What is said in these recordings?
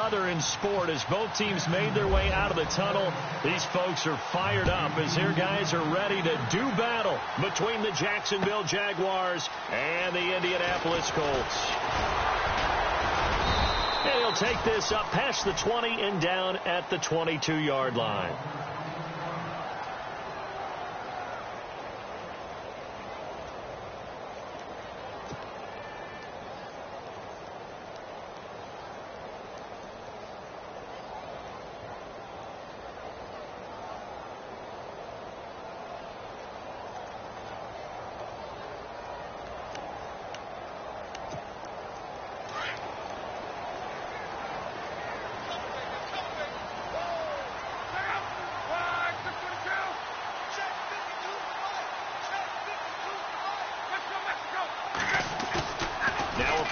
other in sport as both teams made their way out of the tunnel. These folks are fired up as their guys are ready to do battle between the Jacksonville Jaguars and the Indianapolis Colts. And he'll take this up past the 20 and down at the 22-yard line.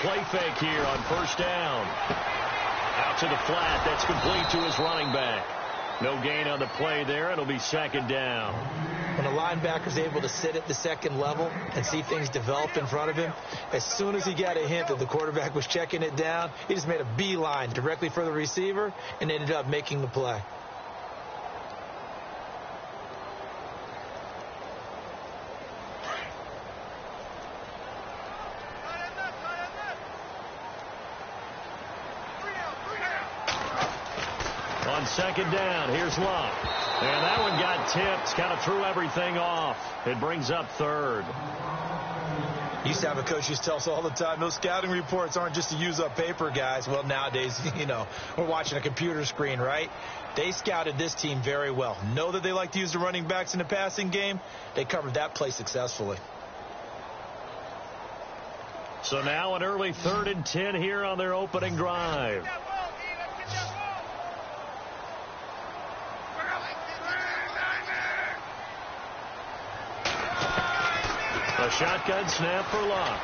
Play fake here on first down. Out to the flat. That's complete to his running back. No gain on the play there. It'll be second down. When a linebacker's able to sit at the second level and see things develop in front of him, as soon as he got a hint that the quarterback was checking it down, he just made a beeline directly for the receiver and ended up making the play. Second down. Here's Luck. And that one got tipped. Kind of threw everything off. It brings up third. Used to have a coach used to tell us all the time, those scouting reports aren't just to use up paper, guys. Well, nowadays, we're watching a computer screen, right? They scouted this team very well. Know that they like to use the running backs in the passing game. They covered that play successfully. So now an early 3rd and 10 here on their opening drive. A shotgun snap for Luck.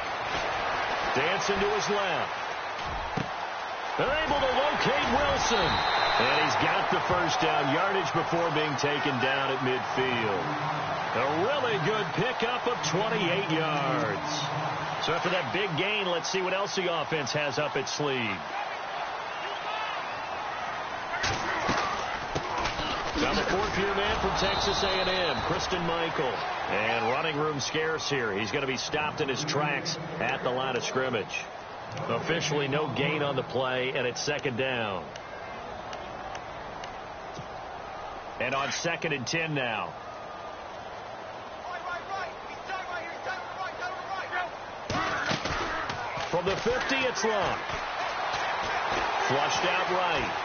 Dancing to his left. They're able to locate Wilson. And he's got the first down yardage before being taken down at midfield. A really good pickup of 28 yards. So after that big gain, let's see what else the offense has up its sleeve. Now the fourth-year man from Texas A&M, Christine Michael. And running room scarce here. He's going to be stopped in his tracks at the line of scrimmage. Officially no gain on the play, and it's second down. And on 2nd and 10 now. From the 50, it's Luck. Flushed out right.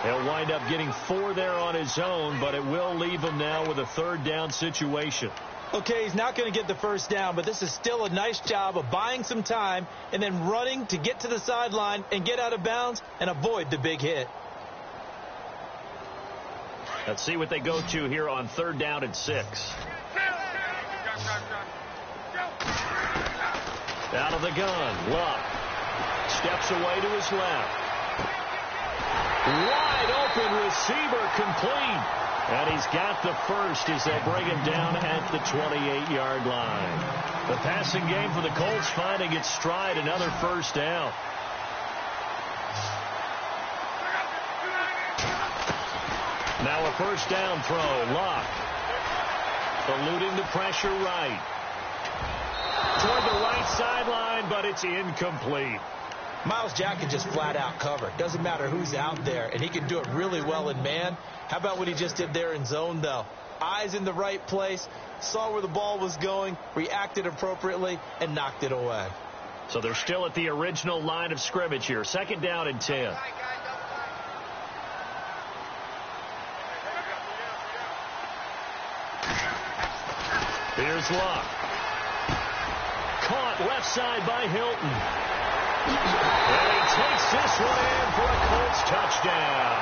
He'll wind up getting 4 there on his own, but it will leave him now with a 3rd down situation. Okay, he's not going to get the first down, but this is still a nice job of buying some time and then running to get to the sideline and get out of bounds and avoid the big hit. Let's see what they go to here on 3rd down and 6. Out of the gun, Luck. Steps away to his left. Wide open receiver complete. And he's got the first as they bring him down at the 28-yard line. The passing game for the Colts finding its stride, another first down. Now a first down throw. Luck eluding the pressure right. Toward the right sideline, but it's incomplete. Myles Jack can just flat out cover. Doesn't matter who's out there, and he can do it really well in man. How about what he just did there in zone, though? Eyes in the right place, saw where the ball was going, reacted appropriately, and knocked it away. So they're still at the original line of scrimmage here. 2nd down and 10. Here's Luck. Caught left side by Hilton. And he takes this one in for a Colts touchdown.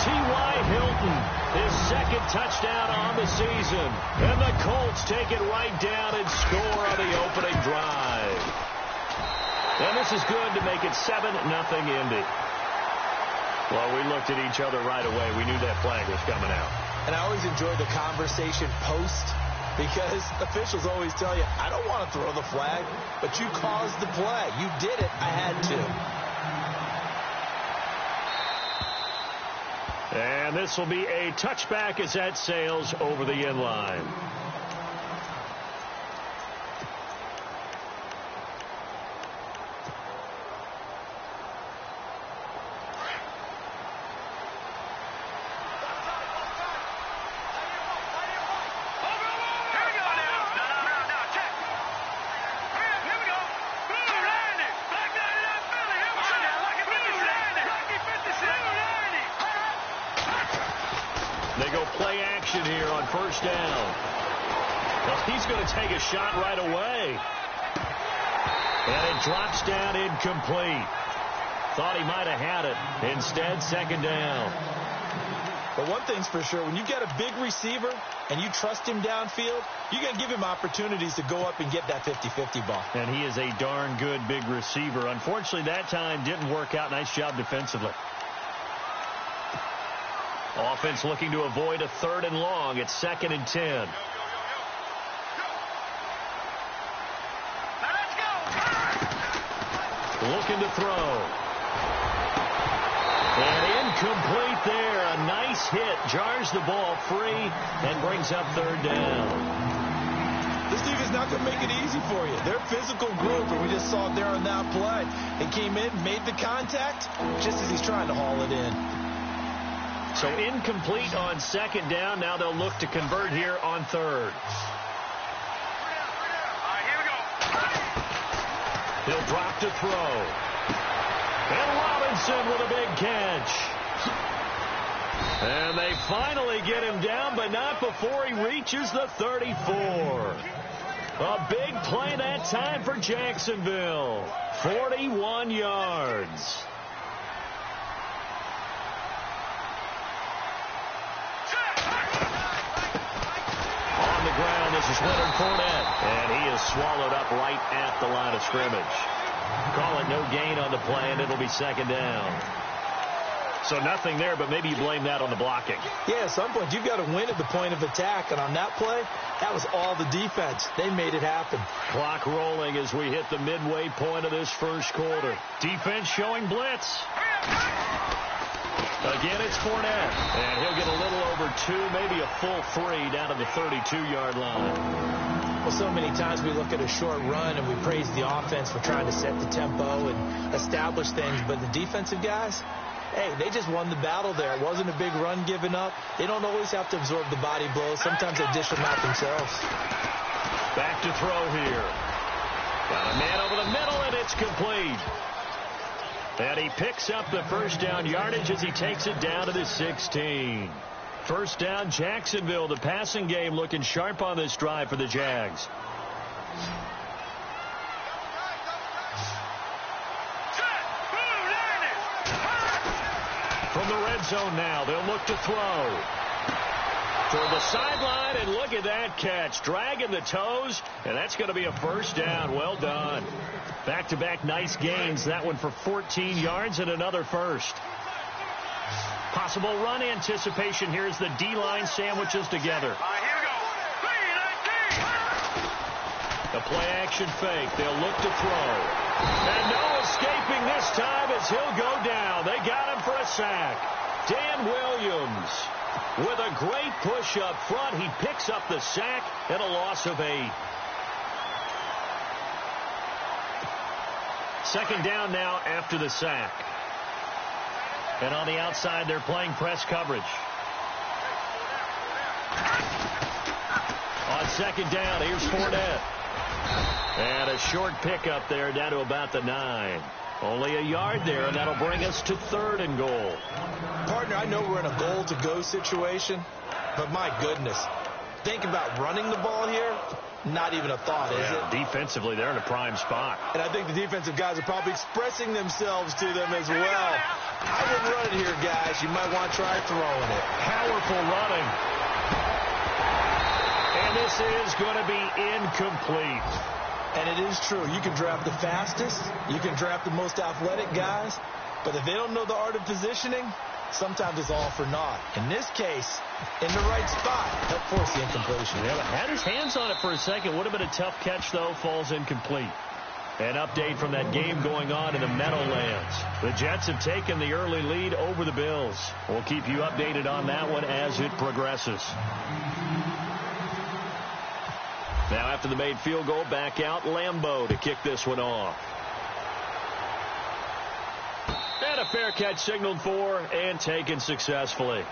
T.Y. Hilton, his 2nd touchdown on the season. And the Colts take it right down and score on the opening drive. And this is good to make it 7-0 Indy. Well, we looked at each other right away. We knew that flag was coming out. And I always enjoy the conversation post, because officials always tell you, I don't want to throw the flag, but you caused the play. You did it. I had to. And this will be a touchback as that sails over the end line. They go play action here on first down. Well, he's going to take a shot right away. And it drops down incomplete. Thought he might have had it. Instead, second down. But one thing's for sure, when you get a big receiver and you trust him downfield, you're going to give him opportunities to go up and get that 50-50 ball. And he is a darn good big receiver. Unfortunately, that time didn't work out. Nice job defensively. Offense looking to avoid a 3rd and long. It's 2nd and 10. Looking to throw. And incomplete there. A nice hit. Jars the ball free and brings up 3rd down. This defense is not going to make it easy for you. They're a physical group, and we just saw it there on that play. They came in, made the contact, just as he's trying to haul it in. So incomplete on 2nd down. Now they'll look to convert here on 3rd. He'll drop to throw. And Robinson with a big catch. And they finally get him down, but not before he reaches the 34. A big play that time for Jacksonville. 41 yards. On the ground, this is Leonard Fournette. And he is swallowed up right at the line of scrimmage. Call it no gain on the play, and it'll be 2nd down. So nothing there, but maybe you blame that on the blocking. Yeah, at some point, you've got to win at the point of attack. And on that play, that was all the defense. They made it happen. Clock rolling as we hit the midway point of this first quarter. Defense showing blitz. Again, it's Fournette. And he'll get a little over 2, maybe a full 3 down to the 32-yard line. Well, so many times we look at a short run and we praise the offense for trying to set the tempo and establish things. But the defensive guys, hey, they just won the battle there. It wasn't a big run given up. They don't always have to absorb the body blows. Sometimes they dish them out themselves. Back to throw here. Got a man over the middle, and it's complete. And he picks up the first down yardage as he takes it down to the 16. First down, Jacksonville. The passing game looking sharp on this drive for the Jags. From the red zone now, they'll look to throw. Toward the sideline, and look at that catch. Dragging the toes, and that's going to be a first down. Well done. Back-to-back nice gains. That one for 14 yards and another first. Possible run anticipation here as the D-line sandwiches together. The play-action fake. They'll look to throw. And no escaping this time as he'll go down. They got him for a sack. Dan Williams with a great push up front. He picks up the sack and a loss of 8. Second down now after the sack. And on the outside, they're playing press coverage. On second down, here's Fournette. And a short pickup there down to about the 9. Only a yard there, and that'll bring us to 3rd and goal. Partner, I know we're in a goal-to-go situation, but my goodness. Think about running the ball here. Not even a thought, is it? Defensively, they're in a prime spot. And I think the defensive guys are probably expressing themselves to them as well. I wouldn't run it here, guys. You might want to try throwing it. Powerful running. And this is going to be incomplete. And it is true. You can draft the fastest. You can draft the most athletic guys. But if they don't know the art of positioning, sometimes it's all for naught. In this case, in the right spot, help force the incompletion. Yeah, had his hands on it for a second. Would have been a tough catch, though. Falls incomplete. An update from that game going on in the Meadowlands. The Jets have taken the early lead over the Bills. We'll keep you updated on that one as it progresses. Now after the made field goal, back out Lambeau to kick this one off. And a fair catch signaled for and taken successfully.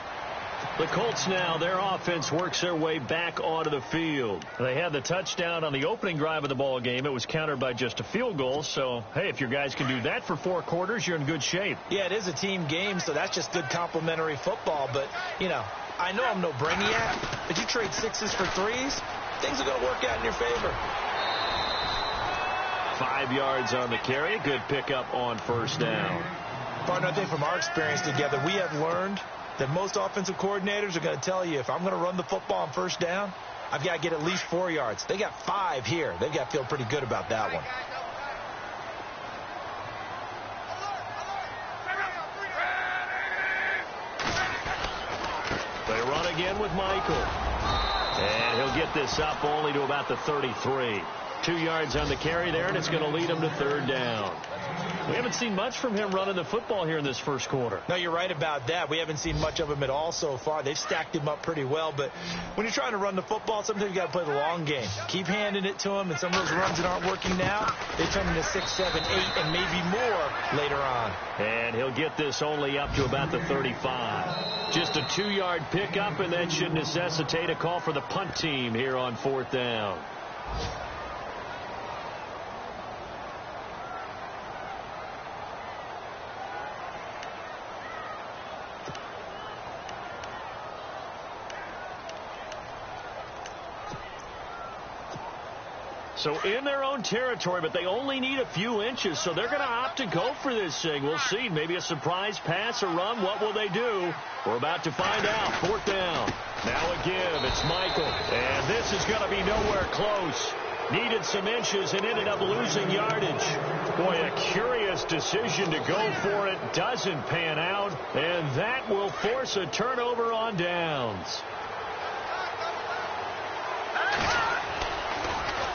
The Colts now, their offense works their way back onto the field. They had the touchdown on the opening drive of the ball game. It was countered by just a field goal. So, hey, if your guys can do that for 4 quarters, you're in good shape. Yeah, it is a team game, so that's just good complimentary football. But, you know, I know I'm no brainiac, but you trade 6s for 3s, things are going to work out in your favor. 5 yards on the carry. Good pickup on first down. Partner, I think from our experience together, we have learned that most offensive coordinators are going to tell you, if I'm going to run the football on first down, I've got to get at least 4 yards. They got 5 here. They've got to feel pretty good about that one. They run again with Michael. And he'll get this up only to about the 33. 2 yards on the carry there, and it's going to lead him to third down. We haven't seen much from him running the football here in this first quarter. No, you're right about that. We haven't seen much of him at all so far. They've stacked him up pretty well, but when you're trying to run the football, sometimes you got to play the long game. Keep handing it to him, and some of those runs that aren't working now, they turn into 6, 7, 8, and maybe more later on. And he'll get this only up to about the 35. Just a 2-yard pickup, and that should necessitate a call for the punt team here on fourth down. So in their own territory, but they only need a few inches, so they're going to opt to go for this thing. We'll see. Maybe a surprise pass or run. What will they do? We're about to find out. Fourth down. Now a give. It's Michael. And this is going to be nowhere close. Needed some inches and ended up losing yardage. Boy, a curious decision to go for it. Doesn't pan out. And that will force a turnover on downs.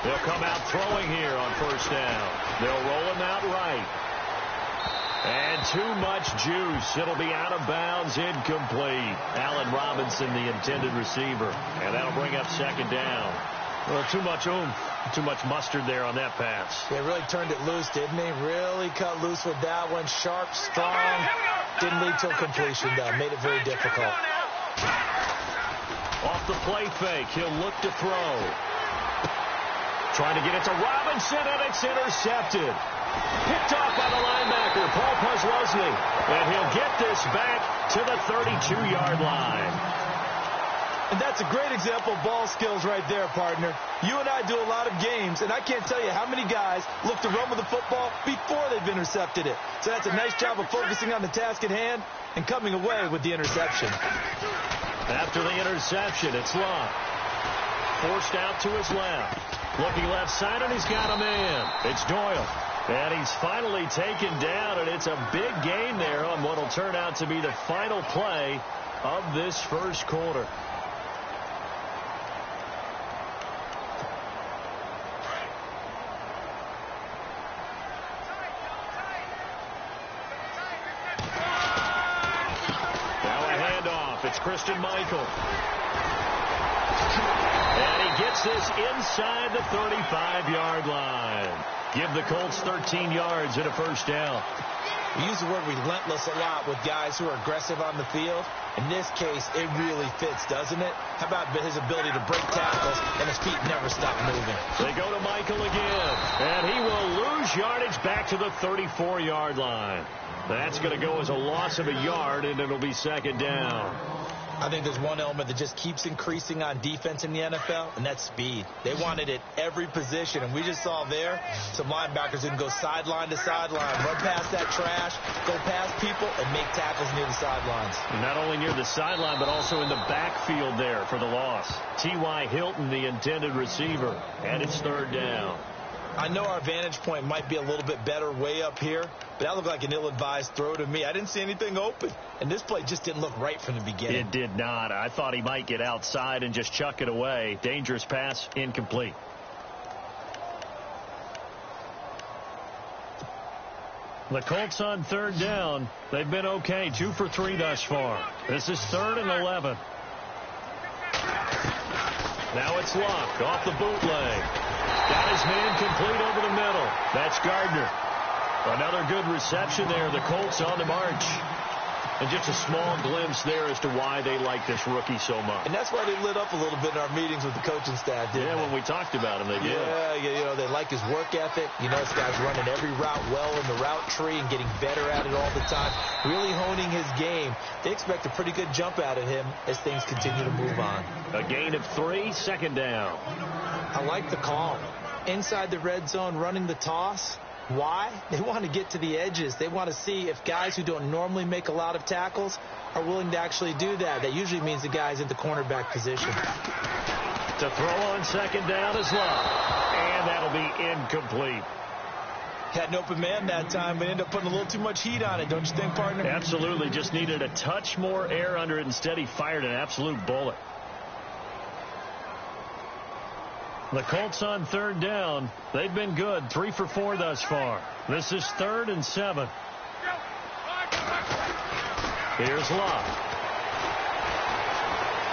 They'll come out throwing here on first down. They'll roll him out right. And too much juice. It'll be out of bounds, incomplete. Allen Robinson, the intended receiver. And that'll bring up second down. Well, too much oomph, too much mustard there on that pass. They really turned it loose, didn't they? Really cut loose with that one. Sharp, strong. Didn't lead to a completion, though. Made it very difficult. Off the play fake, he'll look to throw. Trying to get it to Robinson, and it's intercepted. Picked off by the linebacker, Paul Posluszny. And he'll get this back to the 32-yard line. And that's a great example of ball skills right there, partner. You and I do a lot of games, and I can't tell you how many guys look to run with the football before they've intercepted it. So that's a nice job of focusing on the task at hand and coming away with the interception. After the interception, it's Love. Forced out to his left. Looking left side, and he's got a man. It's Doyle. And he's finally taken down, and it's a big gain there on what will turn out to be the final play of this first quarter. Now a handoff. It's Christine Michael. And he gets this inside the 35-yard line. Give the Colts 13 yards and a first down. We use the word relentless a lot with guys who are aggressive on the field. In this case, it really fits, doesn't it? How about his ability to break tackles and his feet never stop moving? They go to Michael again, and he will lose yardage back to the 34-yard line. That's going to go as a loss of a yard, and it'll be second down. I think there's one element that just keeps increasing on defense in the NFL, and that's speed. They want it at every position, and we just saw there some linebackers who can go sideline to sideline, run past that trash, go past people, and make tackles near the sidelines. Not only near the sideline, but also in the backfield there for the loss. T.Y. Hilton, the intended receiver, and it's third down. I know our vantage point might be a little bit better way up here, but that looked like an ill-advised throw to me. I didn't see anything open, and this play just didn't look right from the beginning. It did not. I thought he might get outside and just chuck it away. Dangerous pass, incomplete. The Colts on third down. They've been okay, 2 for 3 thus far. This is 3rd and 11. Now it's Luck off the bootleg. Got his man complete over the middle. That's Gardner. Another good reception there. The Colts on the march. And just a small glimpse there as to why they like this rookie so much. And that's why they lit up a little bit in our meetings with the coaching staff, didn't they? When we talked about him, they did. Yeah, they like his work ethic. This guy's running every route well in the route tree and getting better at it all the time, really honing his game. They expect a pretty good jump out of him as things continue to move on. A gain of 3, 2nd down. I like the call. Inside the red zone, running the toss. Why? They want to get to the edges. They want to see if guys who don't normally make a lot of tackles are willing to actually do that. That usually means the guy's in the cornerback position. To throw on 2nd down is Love. And that'll be incomplete. Had an open man that time, but ended up putting a little too much heat on it, don't you think, partner? Absolutely. Just needed a touch more air under it. Instead, he fired an absolute bullet. The Colts on 3rd down. They've been good, 3 for 4 thus far. This is 3rd and 7. Here's Love.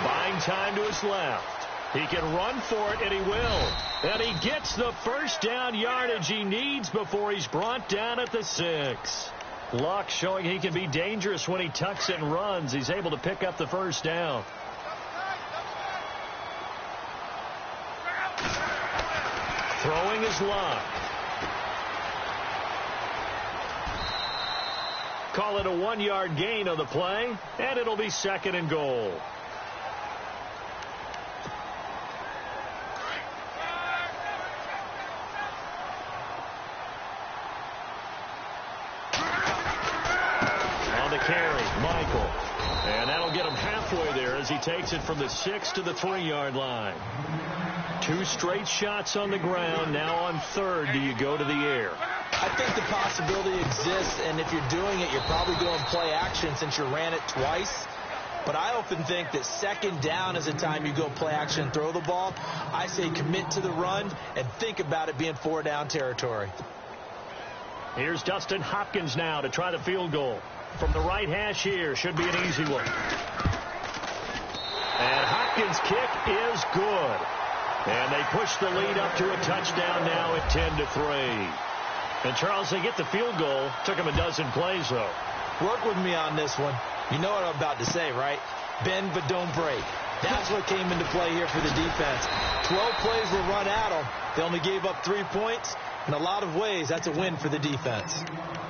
Buying time to his left. He can run for it, and he will. And he gets the first down yardage he needs before he's brought down at the 6. Luck showing he can be dangerous when he tucks it and runs. He's able to pick up the first down. Throwing is Luck. Call it a 1-yard gain on the play, and it'll be 2nd and goal. On the carry, Michael. And that'll get him halfway there as he takes it from the 6 to the 3-yard line. 2 straight shots on the ground. Now on 3rd, do you go to the air? I think the possibility exists, and if you're doing it, you're probably doing play action since you ran it twice. But I often think that 2nd down is the time you go play action and throw the ball. I say commit to the run and think about it being 4-down territory. Here's Dustin Hopkins now to try the field goal. From the right hash here, should be an easy one. And Hopkins' kick is good. And they push the lead up to a touchdown now at 10-3. And, Charles, they get the field goal. Took them a dozen plays, though. Work with me on this one. You know what I'm about to say, right? Bend but don't break. That's what came into play here for the defense. 12 plays were run at them. They only gave up 3 points. In a lot of ways, that's a win for the defense.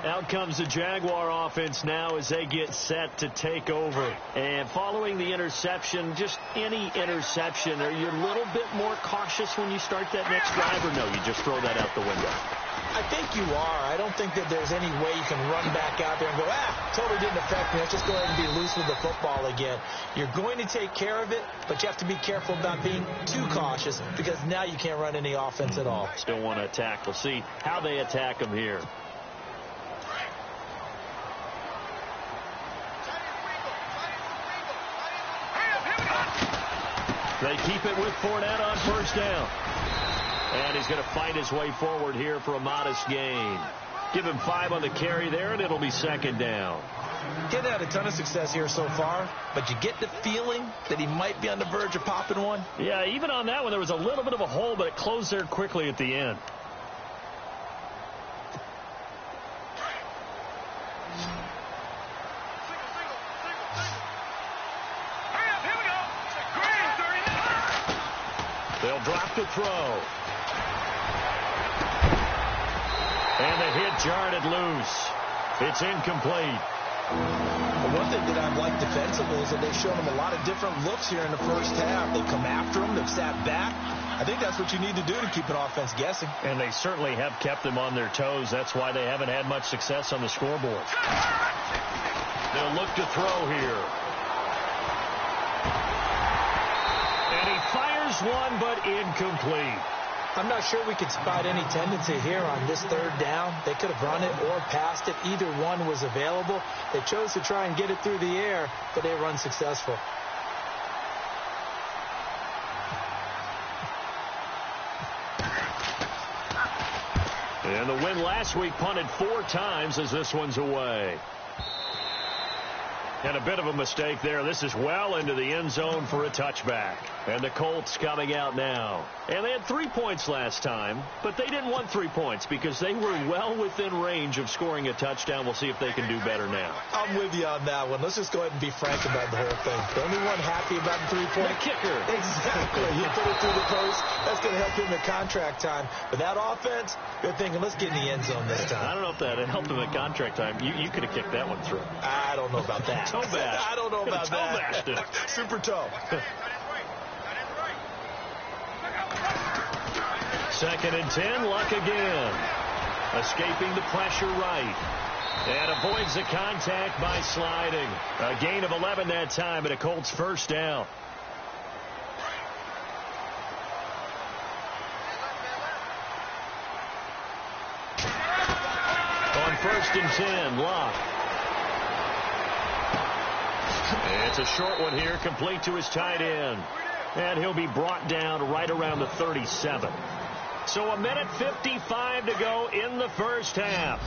Out comes the Jaguar offense now as they get set to take over. And following the interception, just any interception, are you a little bit more cautious when you start that next drive, or no, you just throw that out the window? I think you are. I don't think that there's any way you can run back out there and go, totally didn't affect me. Let's just go ahead and be loose with the football again. You're going to take care of it, but you have to be careful about being too cautious because now you can't run any offense at all. Still want to attack. We'll see how they attack them here. They keep it with Fournette on 1st down. And he's going to fight his way forward here for a modest gain. Give him 5 on the carry there, and it'll be 2nd down. He hasn't had a ton of success here so far, but you get the feeling that he might be on the verge of popping one. Yeah, even on that one, there was a little bit of a hole, but it closed there quickly at the end. They'll drop the throw. And the hit jarred it loose. It's incomplete. One thing that I've liked defensively is that they've shown him a lot of different looks here in the first half. They come after him. They've sat back. I think that's what you need to do to keep an offense guessing. And they certainly have kept them on their toes. That's why they haven't had much success on the scoreboard. They'll look to throw here. And he fires one, but incomplete. I'm not sure we could spot any tendency here on this 3rd down. They could have run it or passed it. Either one was available. They chose to try and get it through the air, but they were unsuccessful. And the win last week punted 4 times as this one's away. And a bit of a mistake there. This is well into the end zone for a touchback. And the Colts coming out now. And they had 3 points last time, but they didn't want 3 points because they were well within range of scoring a touchdown. We'll see if they can do better now. I'm with you on that one. Let's just go ahead and be frank about the whole thing. The only one happy about the 3-point. The kicker. Exactly. He put it through the post. That's going to help him at contract time. But that offense, they're thinking, let's get in the end zone this time. I don't know if that helped him at contract time. You could have kicked that one through. I don't know about that. Toe bash. I don't know about toe that. Bashed it. Super toe. Second and 10, Luck again. Escaping the pressure right. And avoids the contact by sliding. A gain of 11 that time and a Colts first down. On first and 10, Luck. It's a short one here, complete to his tight end. And he'll be brought down right around the 37. So 1:55 to go in the first half.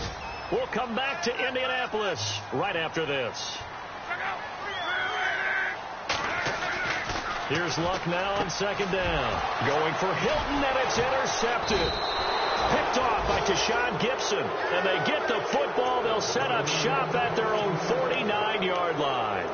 We'll come back to Indianapolis right after this. Here's Luck now on second down. Going for Hilton, and it's intercepted. Picked off by Tashawn Gibson. And they get the football. They'll set up shop at their own 49-yard line.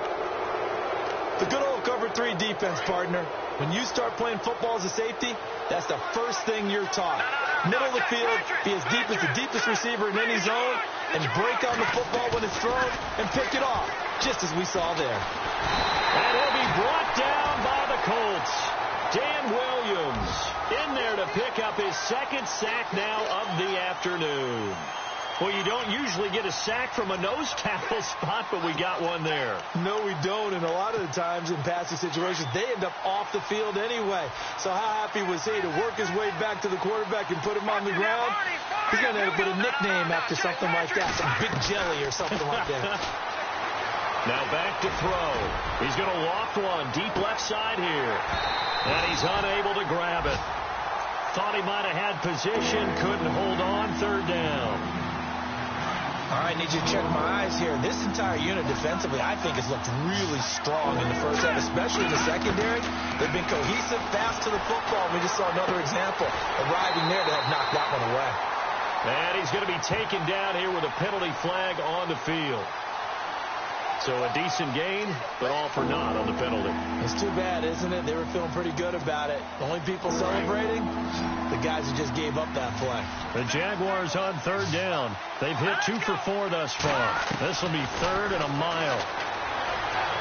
The good old cover 3 defense, partner. When you start playing football as a safety, that's the first thing you're taught. Middle of the field, be as deep as the deepest receiver in any zone, and break on the football when it's thrown and pick it off, just as we saw there. And he'll be brought down by the Colts. Dan Williams in there to pick up his second sack now of the afternoon. Well, you don't usually get a sack from a nose tackle spot, but we got one there. No, we don't. And a lot of the times in passing situations, they end up off the field anyway. So how happy was he to work his way back to the quarterback and put him on the ground? He's going to end up with a nickname after something like that, some Big Jelly or something like that. Now back to throw. He's going to loft one deep left side here. And he's unable to grab it. Thought he might have had position, couldn't hold on, third down. All right, need you to check my eyes here. This entire unit defensively, I think, has looked really strong in the first half, especially in the secondary. They've been cohesive, fast to the football. We just saw another example arriving there to have knocked that one away. And he's going to be taken down here with a penalty flag on the field. So a decent gain, but all for naught on the penalty. It's too bad, isn't it? They were feeling pretty good about it. The only people celebrating, the guys who just gave up that play. The Jaguars on third down. They've hit 2 for 4 thus far. This will be third and a mile.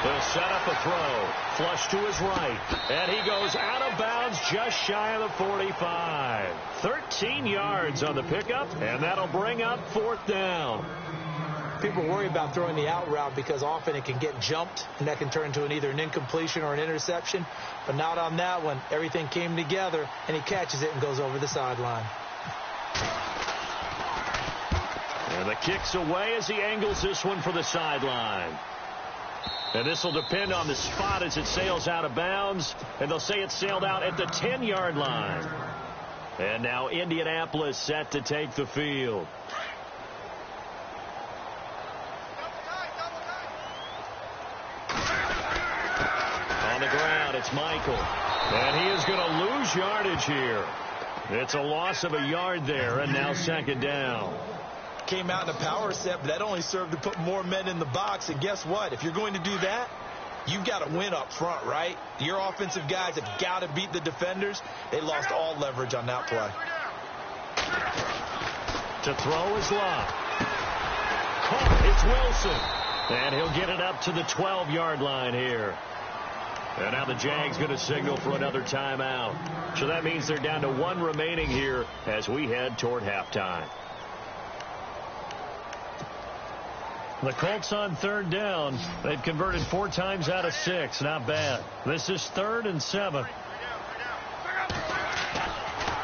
They'll set up a throw. Flush to his right. And he goes out of bounds just shy of the 45. 13 yards on the pickup, and that'll bring up fourth down. People worry about throwing the out route because often it can get jumped, and that can turn into either an incompletion or an interception. But not on that one. Everything came together, and he catches it and goes over the sideline. And the kick's away as he angles this one for the sideline. And this will depend on the spot as it sails out of bounds. And they'll say it sailed out at the 10-yard line. And now Indianapolis set to take the field. On the ground, it's Michael. And he is going to lose yardage here. It's a loss of a yard there, and now second down. Came out in a power set, but that only served to put more men in the box. And guess what? If you're going to do that, you've got to win up front, right? Your offensive guys have got to beat the defenders. They lost all leverage on that play. To throw is Locke. Caught. It's Wilson. And he'll get it up to the 12-yard line here. And now the Jags going to signal for another timeout. So that means they're down to 1 remaining here as we head toward halftime. The Colts on third down. They've converted 4 times out of 6. Not bad. This is 3rd and 7.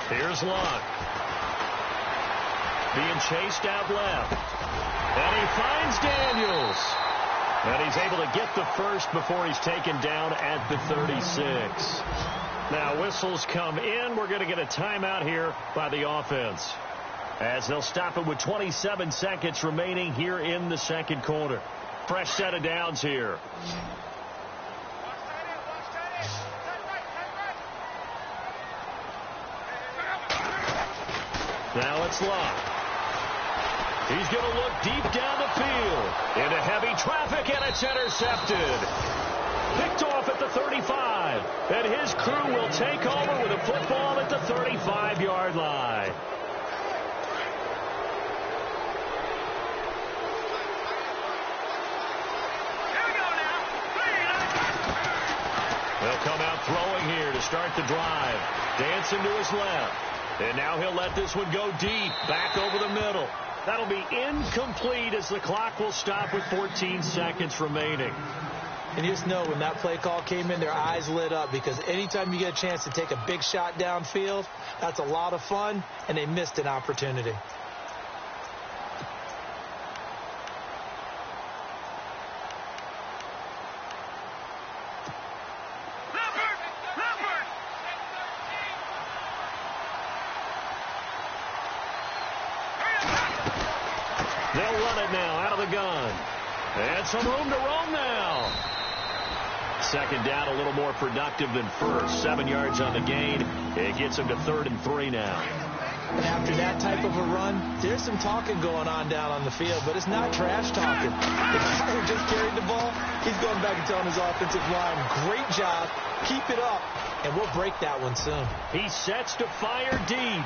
Here's Locke. Being chased out left. And he finds Daniels. And he's able to get the first before he's taken down at the 36. Now whistles come in. We're going to get a timeout here by the offense. as they'll stop it with 27 seconds remaining here in the second quarter. Fresh set of downs here. Now it's Love. He's going to look deep down the field into heavy traffic, and it's intercepted. Picked off at the 35, and his crew will take over with a football at the 35-yard line. They'll come out throwing here to start the drive. Dancing to his left. And now he'll let this one go deep, back over the middle. That'll be incomplete as the clock will stop with 14 seconds remaining. And you just know when that play call came in, their eyes lit up, because anytime you get a chance to take a big shot downfield, that's a lot of fun, and they missed an opportunity. They'll run it now out of the gun. And some room to roam now. Second down, a little more productive than first. 7 yards on the gain. It gets them to 3rd and 3 now. And after that type of a run, there's some talking going on down on the field, but it's not trash talking. The guy who just carried the ball, he's going back and telling his offensive line, great job, keep it up, and we'll break that one soon. He sets to fire deep.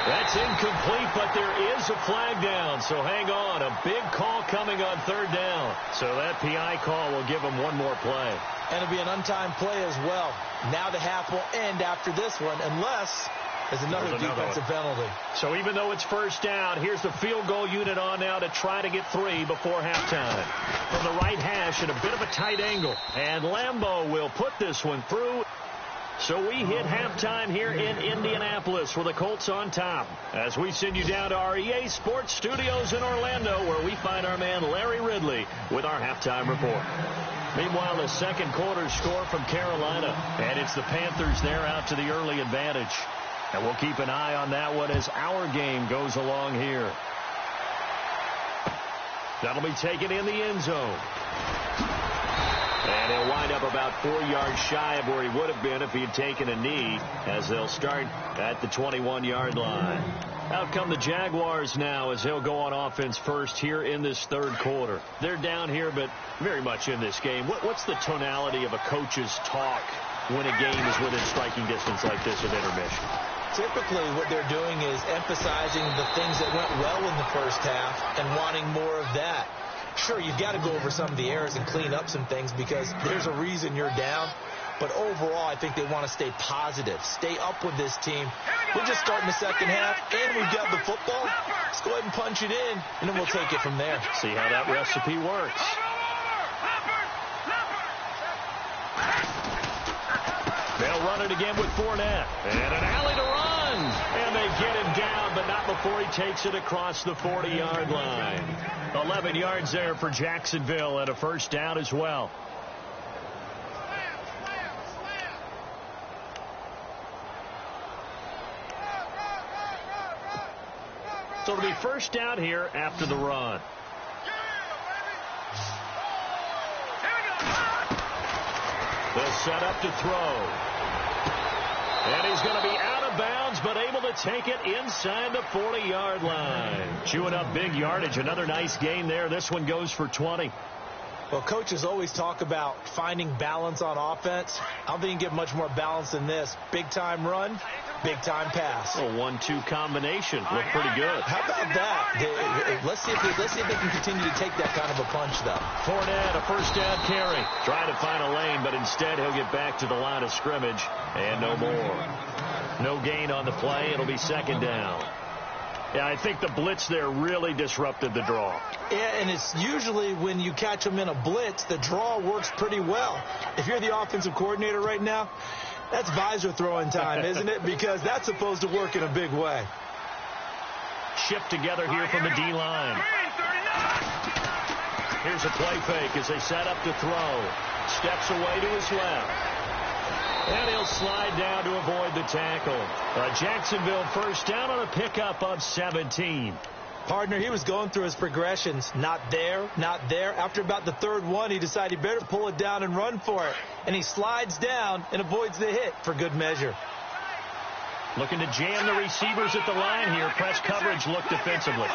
That's incomplete, but there is a flag down, so hang on. A big call coming on 3rd down. So that PI call will give him one more play. And it'll be an untimed play as well. Now the half will end after this one, unless there's another defensive penalty. So even though it's first down, here's the field goal unit on now to try to get 3 before halftime. From the right hash at a bit of a tight angle. And Lambeau will put this one through. So we hit halftime here in Indianapolis with the Colts on top, as we send you down to our EA Sports Studios in Orlando, where we find our man Larry Ridley with our halftime report. Meanwhile, the second quarter score from Carolina, and it's the Panthers there out to the early advantage. And we'll keep an eye on that one as our game goes along here. That'll be taken in the end zone. And he'll wind up about 4 yards shy of where he would have been if he had taken a knee, as they'll start at the 21-yard line. Out come the Jaguars now, as they'll go on offense first here in this third quarter. They're down here, but very much in this game. What's the tonality of a coach's talk when a game is within striking distance like this of intermission? Typically, what they're doing is emphasizing the things that went well in the first half and wanting more of that. Sure, you've got to go over some of the errors and clean up some things because there's a reason you're down. But overall, I think they want to stay positive, stay up with this team. We're just starting the second half, and we've got the football. Let's go ahead and punch it in, and then we'll take it from there. See how that recipe works. They'll run it again with Fournette. And an alley to run. And they get him down, but not before he takes it across the 40-yard line. 11 yards there for Jacksonville, and a first down as well. So it'll be first down here after the run. They'll set up to throw. And he's going to be out of bounds, but able to take it inside the 40-yard line. Chewing up big yardage. Another nice gain there. This one goes for 20. Well, coaches always talk about finding balance on offense. I don't think you can get much more balance than this. Big-time run, big-time pass. A 1-2 combination. Looked pretty good. How about that? Let's see if they can continue to take that kind of a punch, though. Fournette, a first down carry. Trying to find a lane, but instead he'll get back to the line of scrimmage. And no more. No gain on the play. It'll be second down. Yeah, I think the blitz there really disrupted the draw. Yeah, and it's usually when you catch them in a blitz, the draw works pretty well. If you're the offensive coordinator right now, that's visor throwing time, isn't it? Because that's supposed to work in a big way. Shipped together here from the D-line. Here's a play fake as they set up to throw. Steps away to his left. And he'll slide down to avoid the tackle. Jacksonville first down on a pickup of 17. Partner, he was going through his progressions. Not there, not there. After about the third one, he decided he better pull it down and run for it. And he slides down and avoids the hit for good measure. Looking to jam the receivers at the line here. Press coverage look defensively.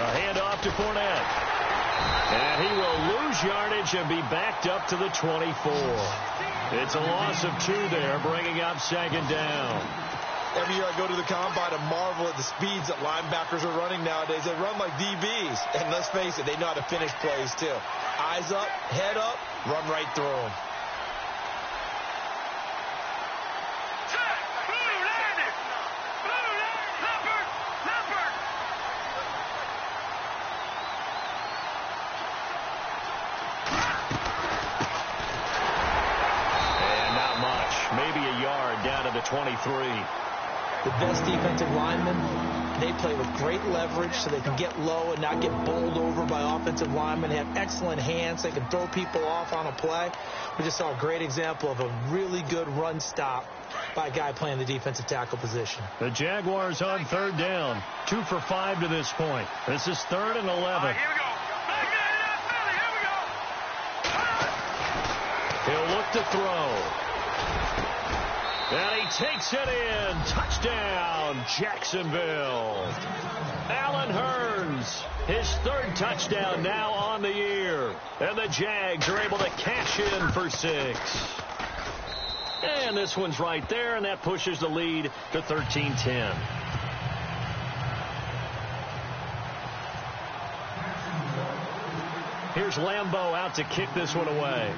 A handoff to Fournette. And he will lose yardage and be backed up to the 24. It's a loss of 2 there, bringing up second down. Every year I go to the combine and marvel at the speeds that linebackers are running nowadays. They run like DBs. And let's face it, they know how to finish plays too. Eyes up, head up, run right through them. Maybe a yard down to the 23. The best defensive linemen, they play with great leverage so they can get low and not get bowled over by offensive linemen. They have excellent hands. They can throw people off on a play. We just saw a great example of a really good run stop by a guy playing the defensive tackle position. The Jaguars on third down. 2 for 5 to this point. This is 3rd and 11. Here we go. He'll look to throw. And he takes it in. Touchdown, Jacksonville. Allen Hurns, his 3rd touchdown now on the year. And the Jags are able to cash in for 6. And this one's right there, and that pushes the lead to 13-10. Here's Lambeau out to kick this one away.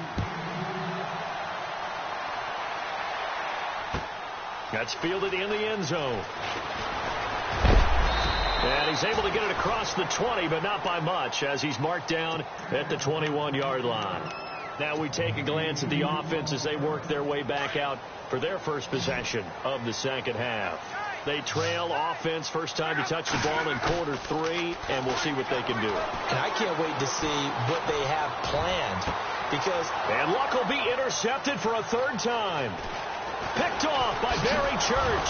That's fielded in the end zone. And he's able to get it across the 20, but not by much, as he's marked down at the 21-yard line. Now we take a glance at the offense as they work their way back out for their first possession of the second half. They trail offense, first time to touch the ball in quarter 3, and we'll see what they can do. And I can't wait to see what they have planned. And Luck will be intercepted for a 3rd time. Picked off by Barry Church.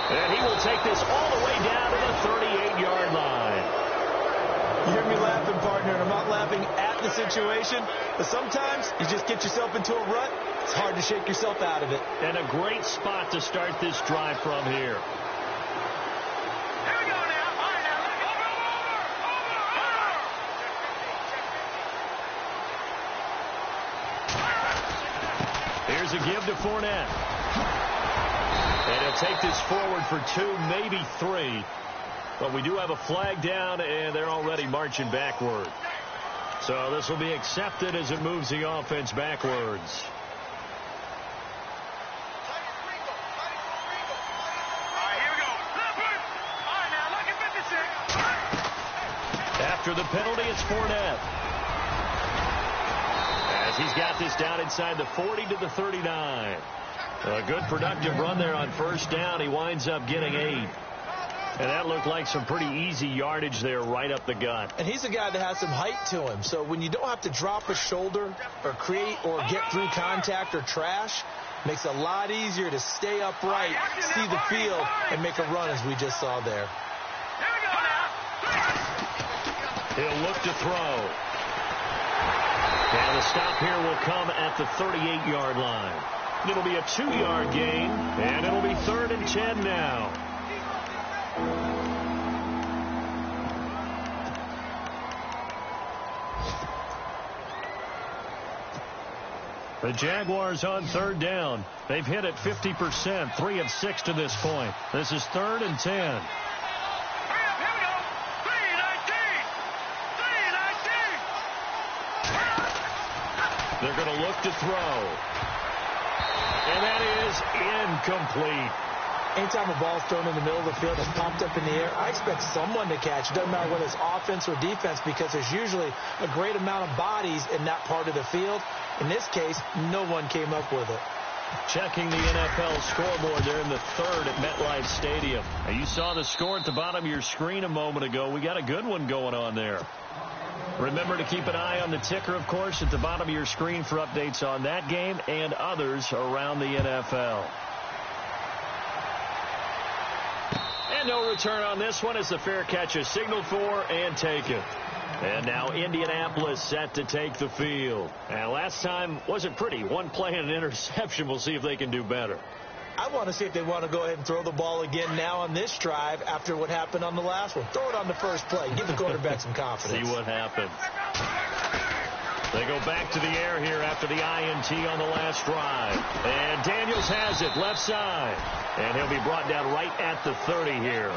And he will take this all the way down to the 38-yard line. You hear me laughing, partner, and I'm not laughing at the situation, but sometimes you just get yourself into a rut. It's hard to shake yourself out of it. And a great spot to start this drive from here. Here we go now. All right, now. Here's a give to Fournette. And he'll take this forward for 2, maybe 3. But we do have a flag down, and they're already marching backward. So this will be accepted as it moves the offense backwards. After the penalty, it's Fournette. As he's got this down inside the 40 to the 39. A good productive run there on first down. He winds up getting 8. And that looked like some pretty easy yardage there right up the gut. And he's a guy that has some height to him. So when you don't have to drop a shoulder or create or get through contact or trash, makes it a lot easier to stay upright, see the field, and make a run as we just saw there. He'll look to throw. And the stop here will come at the 38-yard line. It'll be a 2-yard gain, and it'll be 3rd and 10 now. The Jaguars on 3rd down. They've hit it 50%, 3 of 6 to this point. This is 3rd and 10. They're going to look to throw. And that is incomplete. Anytime a ball's thrown in the middle of the field that's popped up in the air, I expect someone to catch. It doesn't matter whether it's offense or defense, because there's usually a great amount of bodies in that part of the field. In this case, no one came up with it. Checking the NFL scoreboard there in the 3rd at MetLife Stadium. Now, you saw the score at the bottom of your screen a moment ago. We got a good one going on there. Remember to keep an eye on the ticker, of course, at the bottom of your screen for updates on that game and others around the NFL. And no return on this one as the fair catch is signaled for and taken. And now Indianapolis set to take the field. And last time wasn't pretty. One play and an interception. We'll see if they can do better. I want to see if they want to go ahead and throw the ball again now on this drive after what happened on the last one. Throw it on the first play. Give the quarterback some confidence. See what happens. They go back to the air here after the INT on the last drive. And Daniels has it left side. And he'll be brought down right at the 30 here.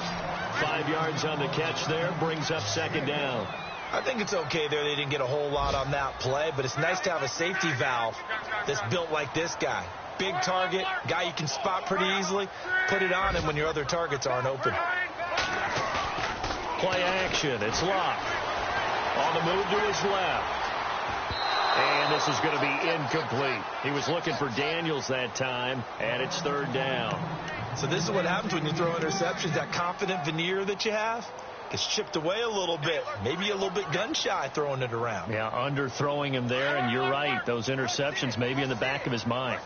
5 yards on the catch there. Brings up second down. I think it's okay there. They didn't get a whole lot on that play, but it's nice to have a safety valve that's built like this guy. Big target, guy you can spot pretty easily. Put it on him when your other targets aren't open. Play action. It's Locke. On the move to his left. And this is going to be incomplete. He was looking for Daniels that time, and it's third down. So this is what happens when you throw interceptions. That confident veneer that you have gets chipped away a little bit. Maybe a little bit gun-shy throwing it around. Yeah, underthrowing him there, and you're right. Those interceptions maybe in the back of his mind.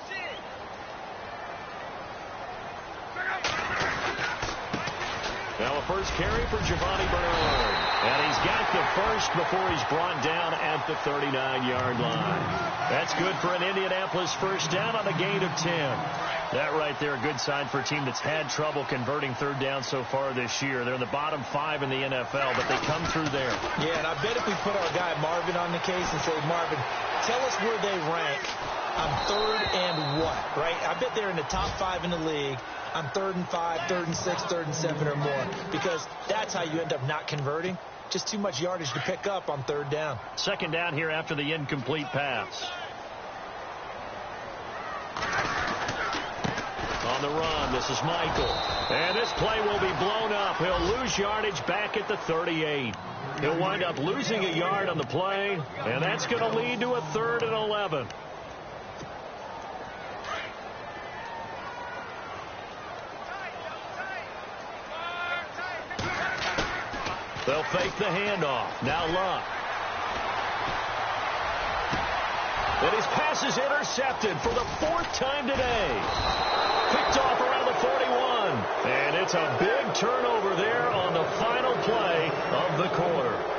Now a first carry for Giovanni Bernard. And he's got the first before he's brought down at the 39-yard line. That's good for an Indianapolis first down on a gain of 10. That right there, a good sign for a team that's had trouble converting third down so far this year. They're in the bottom 5 in the NFL, but they come through there. Yeah, and I bet if we put our guy Marvin on the case and say, Marvin, tell us where they rank on third and what, right? I bet they're in the top 5 in the league on 3rd and 5, 3rd and 6, 3rd and 7 or more, because that's how you end up not converting. Just too much yardage to pick up on third down. Second down here after the incomplete pass. On the run, this is Michael. And this play will be blown up. He'll lose yardage back at the 38. He'll wind up losing a yard on the play, and that's going to lead to a 3rd and 11. They'll fake the handoff. Now Luck. And his pass is intercepted for the 4th time today. Picked off around the 41. And it's a big turnover there on the final play of the quarter.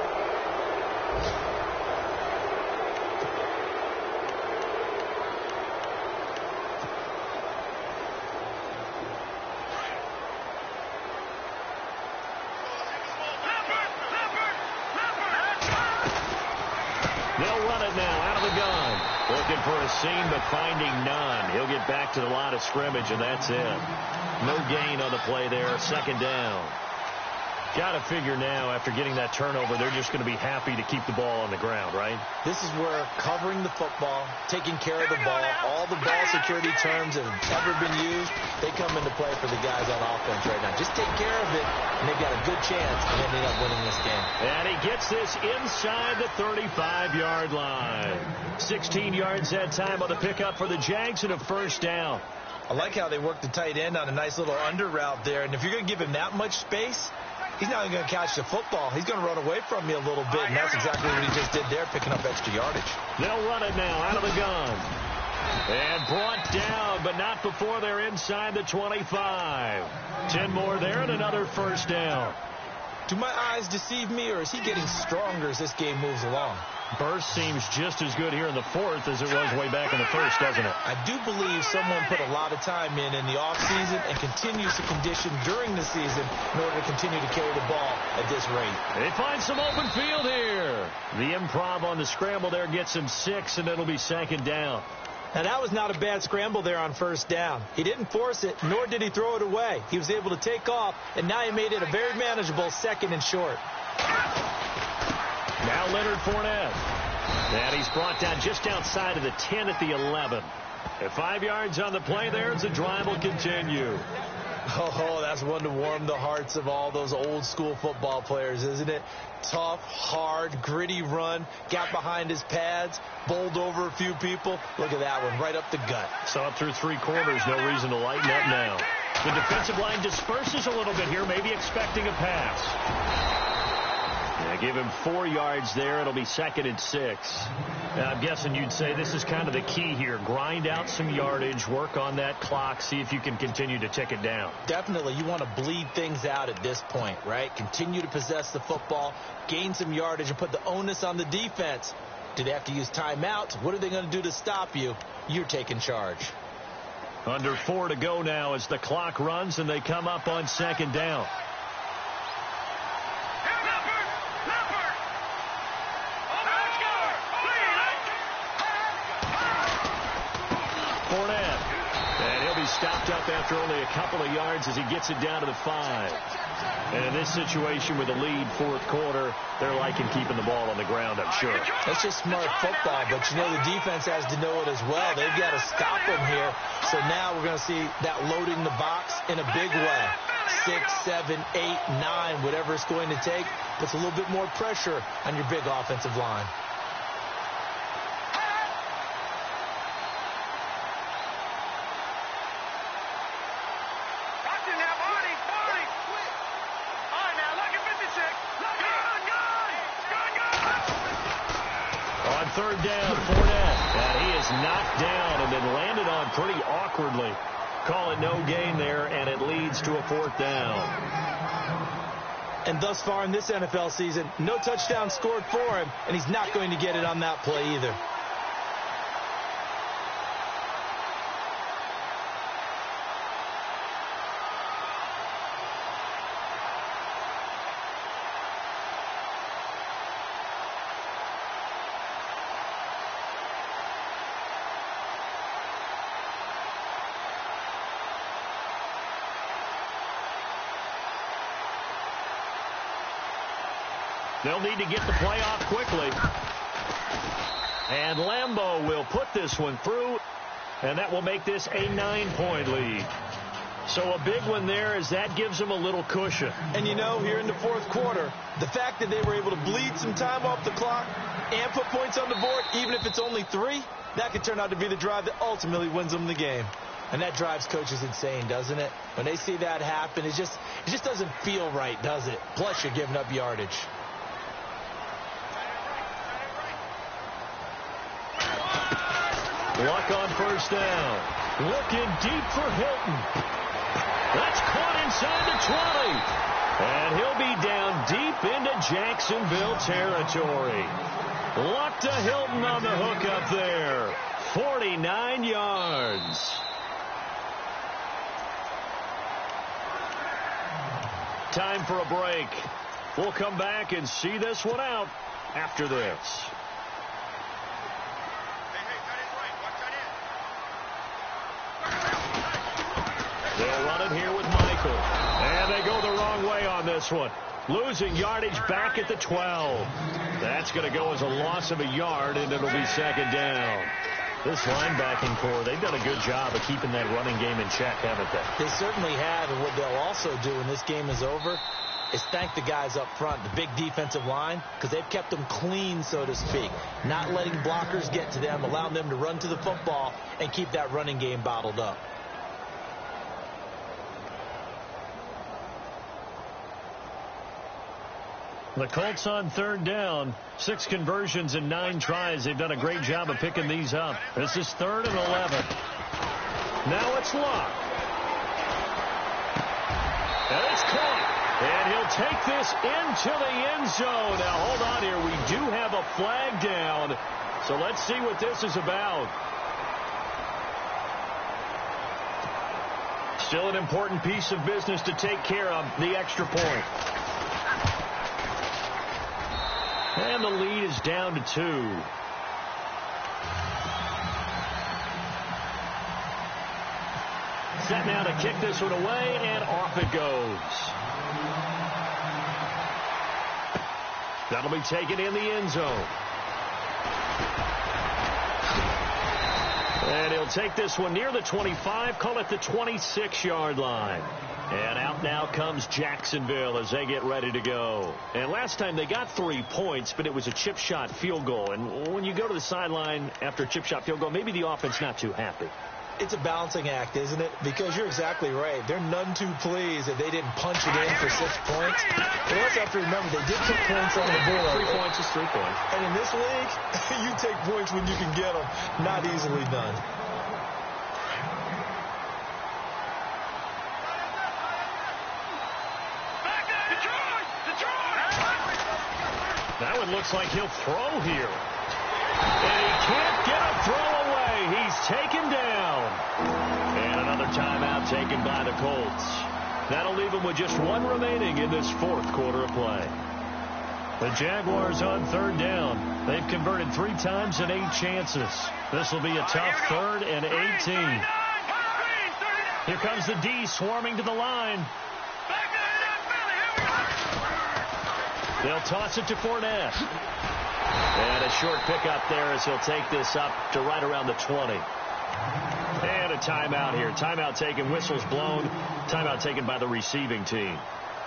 They'll run it now out of the gun. Looking for a seam, but finding none. He'll get back to the line of scrimmage, and that's it. No gain on the play there. Second down. Got to figure now, after getting that turnover, they're just going to be happy to keep the ball on the ground, right? This is where covering the football, taking care of the ball, all the ball security terms that have ever been used, they come into play for the guys on offense right now. Just take care of it, and they've got a good chance of ending up winning this game. And he gets this inside the 35-yard line. 16 yards that time on the pickup for the Jags and a first down. I like how they work the tight end on a nice little under route there, and if you're going to give him that much space, he's not even going to catch the football. He's going to run away from you a little bit, and that's exactly what he just did there, picking up extra yardage. They'll run it now out of the gun. And brought down, but not before they're inside the 25. 10 more there and another first down. Do my eyes deceive me, or is he getting stronger as this game moves along? Burst seems just as good here in the 4th as it was way back in the 1st, doesn't it? I do believe someone put a lot of time in the offseason and continues to condition during the season in order to continue to carry the ball at this rate. They find some open field here. The improv on the scramble there gets him 6, and it'll be second down. Now, that was not a bad scramble there on first down. He didn't force it, nor did he throw it away. He was able to take off, and now he made it a very manageable 2nd and short. Now Leonard Fournette. And he's brought down just outside of the 10 at the 11. At 5 yards on the play there as the drive will continue. Oh, that's one to warm the hearts of all those old school football players, isn't it? Tough, hard, gritty run. Got behind his pads, bowled over a few people. Look at that one, right up the gut. Saw it through 3 quarters. No reason to lighten up now. The defensive line disperses a little bit here, maybe expecting a pass. Give him 4 yards there. It'll be 2nd and 6. Now, I'm guessing you'd say this is kind of the key here. Grind out some yardage, work on that clock, see if you can continue to tick it down. Definitely. You want to bleed things out at this point, right? Continue to possess the football, gain some yardage, and put the onus on the defense. Do they have to use timeouts? What are they going to do to stop you? You're taking charge. Under 4 to go now as the clock runs and they come up on 2nd down. Stopped up after only a couple of yards as he gets it down to the 5. And in this situation with a lead 4th quarter, they're liking keeping the ball on the ground, I'm sure. That's just smart football, but you know the defense has to know it as well. They've got to stop him here. So now we're going to see that loading the box in a big way. 6, 7, 8, 9, whatever it's going to take, puts a little bit more pressure on your big offensive line. Third down, Fournette. And he is knocked down and then landed on pretty awkwardly. Call it no gain there, and it leads to a 4th down. And thus far in this NFL season, no touchdown scored for him, and he's not going to get it on that play either. They'll need to get the play off quickly. And Lambeau will put this one through, and that will make this a 9-point lead. So a big one there as that gives them a little cushion. And you know, here in the 4th quarter, the fact that they were able to bleed some time off the clock and put points on the board, even if it's only 3, that could turn out to be the drive that ultimately wins them the game. And that drives coaches insane, doesn't it? When they see that happen, it just doesn't feel right, does it? Plus, you're giving up yardage. Luck on 1st down. Looking deep for Hilton. That's caught inside the 20. And he'll be down deep into Jacksonville territory. Luck to Hilton on the hook up there. 49 yards. Time for a break. We'll come back and see this one out after this. They'll run it here with Michael. And they go the wrong way on this one. Losing yardage back at the 12. That's going to go as a loss of a yard, and it'll be 2nd down. This linebacking core, they've done a good job of keeping that running game in check, haven't they? They certainly have, and what they'll also do when this game is over is thank the guys up front, the big defensive line, because they've kept them clean, so to speak. Not letting blockers get to them, allowing them to run to the football and keep that running game bottled up. The Colts on 3rd down. 6 conversions and 9 tries. They've done a great job of picking these up. This is 3rd and 11. Now it's Luck. And it's caught. And he'll take this into the end zone. Now hold on here. We do have a flag down. So let's see what this is about. Still an important piece of business to take care of, the extra point. And the lead is down to 2. Set now to kick this one away, and off it goes. That'll be taken in the end zone. And he'll take this one near the 25, call it the 26-yard line. And out now comes Jacksonville as they get ready to go. And last time they got 3 points, but it was a chip shot field goal. And when you go to the sideline after a chip shot field goal, maybe the offense not too happy. It's a balancing act, isn't it? Because you're exactly right. They're none too pleased that they didn't punch it in for 6 points. But also have to remember, they did put points on the board. 3 points is 3 points. And in this league, you take points when you can get them. Not easily done. That one looks like he'll throw here. And he can't get a throw away. He's taken down. And another timeout taken by the Colts. That'll leave him with just 1 remaining in this 4th quarter of play. The Jaguars on 3rd down. They've converted 3 times in 8 chances. This will be a tough 3rd and 18. Here comes the D swarming to the line. They'll toss it to Fournette. And a short pickup there as he'll take this up to right around the 20. And a timeout here. Timeout taken, whistles blown. Timeout taken by the receiving team.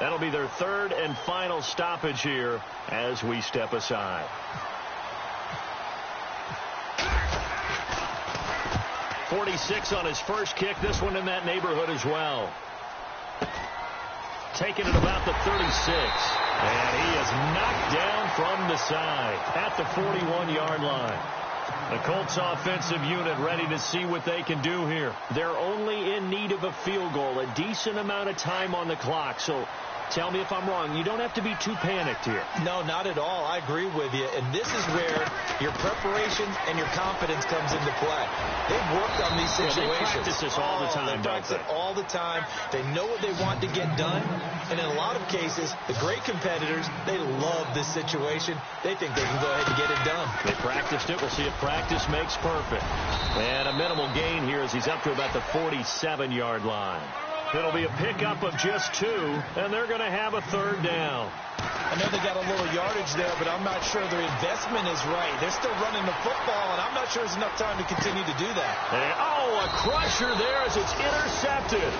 That'll be their 3rd and final stoppage here as we step aside. .46 on his first kick. This one in that neighborhood as well. Taken at about the 36. And he is knocked down from the side at the 41-yard line. The Colts offensive unit ready to see what they can do here. They're only in need of a field goal, a decent amount of time on the clock. So tell me if I'm wrong. You don't have to be too panicked here. No, not at all. I agree with you. And this is where your preparation and your confidence comes into play. They've worked on these situations. They practice this all the time, They practice it all the time. They know what they want to get done. And in a lot of cases, the great competitors, they love this situation. They think they can go ahead and get it done. They practiced it. We'll see if practice makes perfect. And a minimal gain here as he's up to about the 47-yard line. It'll be a pickup of just 2, and they're going to have a 3rd down. I know they got a little yardage there, but I'm not sure their investment is right. They're still running the football, and I'm not sure there's enough time to continue to do that. And, a crusher there as it's intercepted.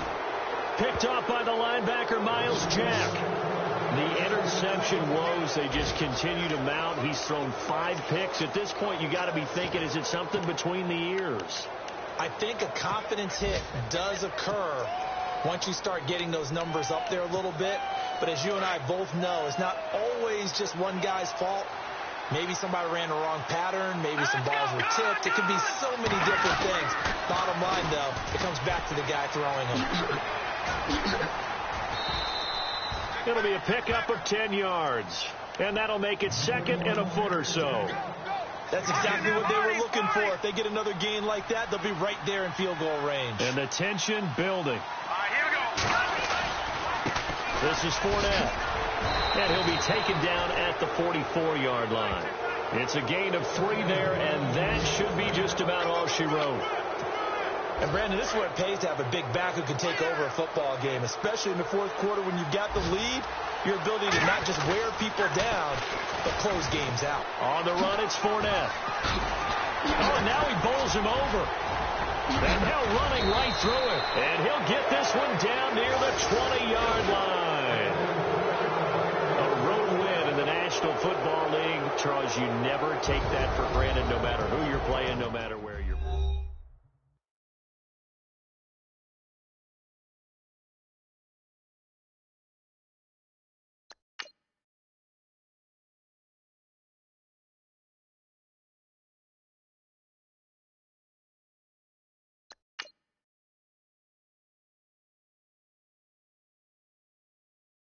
Picked off by the linebacker, Miles Jack. The interception woes, they just continue to mount. He's thrown 5 picks. At this point, you got to be thinking, is it something between the ears? I think a confidence hit does occur once you start getting those numbers up there a little bit. But as you and I both know, it's not always just one guy's fault. Maybe somebody ran the wrong pattern. Maybe some balls were tipped. It could be so many different things. Bottom line, though, it comes back to the guy throwing them. It'll be a pickup of 10 yards. And that'll make it 2nd and a foot or so. That's exactly what they were looking for. If they get another gain like that, they'll be right there in field goal range. And the tension building. This is Fournette. And he'll be taken down at the 44-yard line. It's a gain of 3 there, and that should be just about all she wrote. And, Brandon, this is where it pays to have a big back who can take over a football game, especially in the 4th quarter when you've got the lead. Your ability to not just wear people down, but close games out. On the run, it's Fournette. Oh, and now he bowls him over. And now running right through it. And he'll get this one down near the 20-yard line. A road win in the National Football League. Charles, you never take that for granted no matter who you're playing, no matter what.